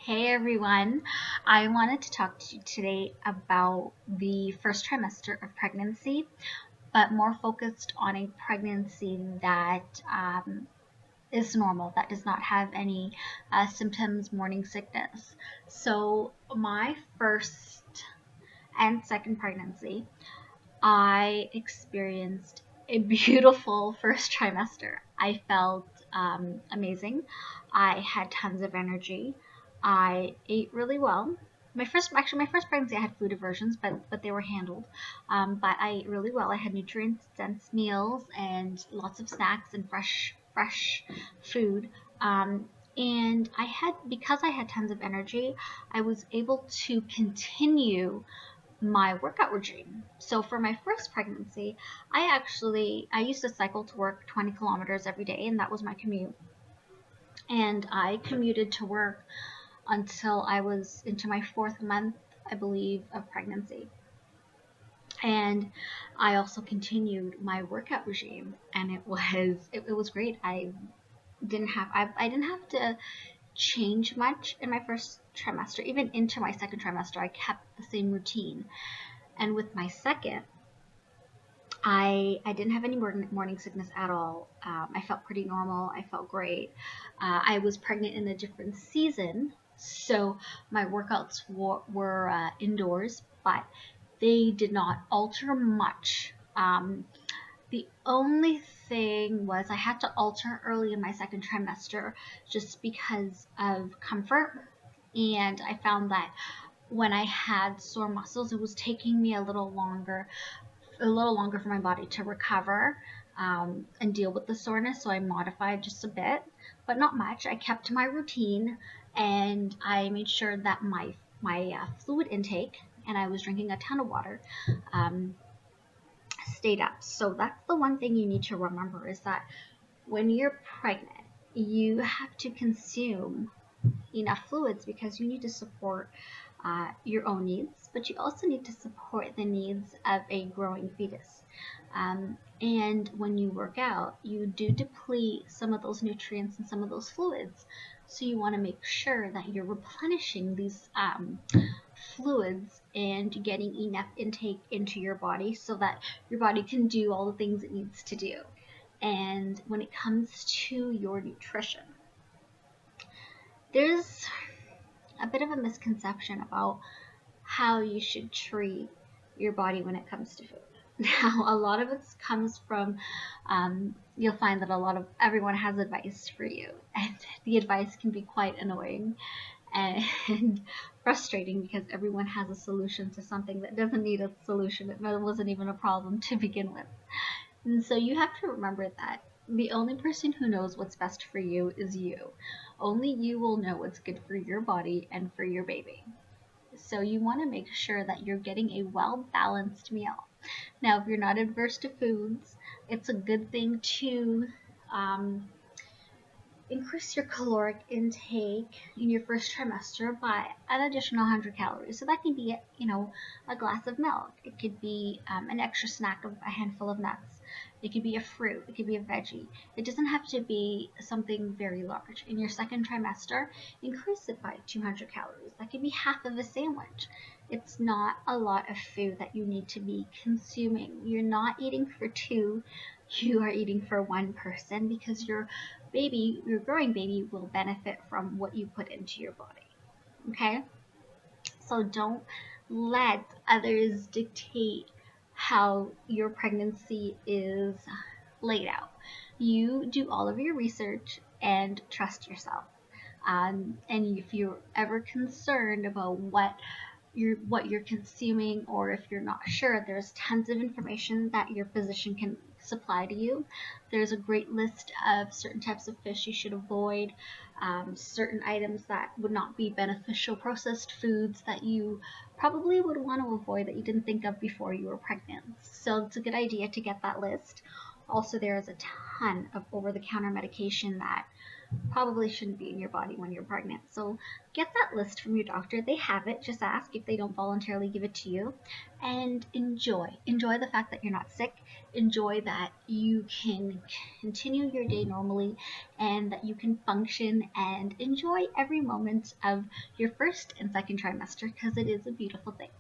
Hey everyone, I wanted to talk to you today about the first trimester of pregnancy, but more focused on a pregnancy that is normal, that does not have any symptoms, morning sickness. So, my first and second pregnancy, I experienced a beautiful first trimester. I felt amazing. I had tons of energy. I ate really well. My first pregnancy, I had food aversions, but they were handled. But I ate really well. I had nutrient dense meals and lots of snacks and fresh food. And because I had tons of energy, I was able to continue my workout regime. So for my first pregnancy, I used to cycle to work 20 kilometers every day, and that was my commute. And I commuted to work until I was into my fourth month, I believe, of pregnancy. And I also continued my workout regime, and it was great. I didn't have to change much in my first trimester. Even into my second trimester, I kept the same routine. And with my second, I didn't have any morning sickness at all. I felt pretty normal. I felt great. I was pregnant in a different season, so my workouts were indoors, but they did not alter much. The only thing was I had to alter early in my second trimester just because of comfort. And I found that when I had sore muscles, it was taking me a little longer for my body to recover and deal with the soreness. So I modified just a bit, but not much. I kept to my routine, and I made sure that my fluid intake, and I was drinking a ton of water, um, stayed up. So that's the one thing you need to remember is that when you're pregnant, you have to consume enough fluids because you need to support your own needs, but you also need to support the needs of a growing fetus. And when you work out, you do deplete some of those nutrients and some of those fluids. So you want to make sure that you're replenishing these fluids and getting enough intake into your body so that your body can do all the things it needs to do. And when it comes to your nutrition, there's a bit of a misconception about how you should treat your body when it comes to food. Now, a lot of it comes from, you'll find that everyone has advice for you, and the advice can be quite annoying and frustrating because everyone has a solution to something that doesn't need a solution. It wasn't even a problem to begin with. And so you have to remember that the only person who knows what's best for you is you. Only you will know what's good for your body and for your baby. So you want to make sure that you're getting a well-balanced meal. Now, if you're not adverse to foods, it's a good thing to um, increase your caloric intake in your first trimester by an additional 100 calories. So that can be, a glass of milk. It could be an extra snack of a handful of nuts. It could be a fruit. It could be a veggie. It doesn't have to be something very large. In your second trimester, increase it by 200 calories. That could be half of a sandwich. It's not a lot of food that you need to be consuming. You're not eating for two, you are eating for one person because your growing baby will benefit from what you put into your body. Okay? So don't let others dictate how your pregnancy is laid out. You do all of your research and trust yourself. And if you're ever concerned about what you're consuming, or if you're not sure, there's tons of information that your physician can supply to you. There's a great list of certain types of fish you should avoid, certain items that would not be beneficial, processed foods that you probably would want to avoid that you didn't think of before you were pregnant. So it's a good idea to get that list. Also, there is a ton of over-the-counter medication that probably shouldn't be in your body when you're pregnant. So get that list from your doctor. They have it. Just ask if they don't voluntarily give it to you. And enjoy the fact that you're not sick. Enjoy that you can continue your day normally and that you can function, and enjoy every moment of your first and second trimester, because it is a beautiful thing.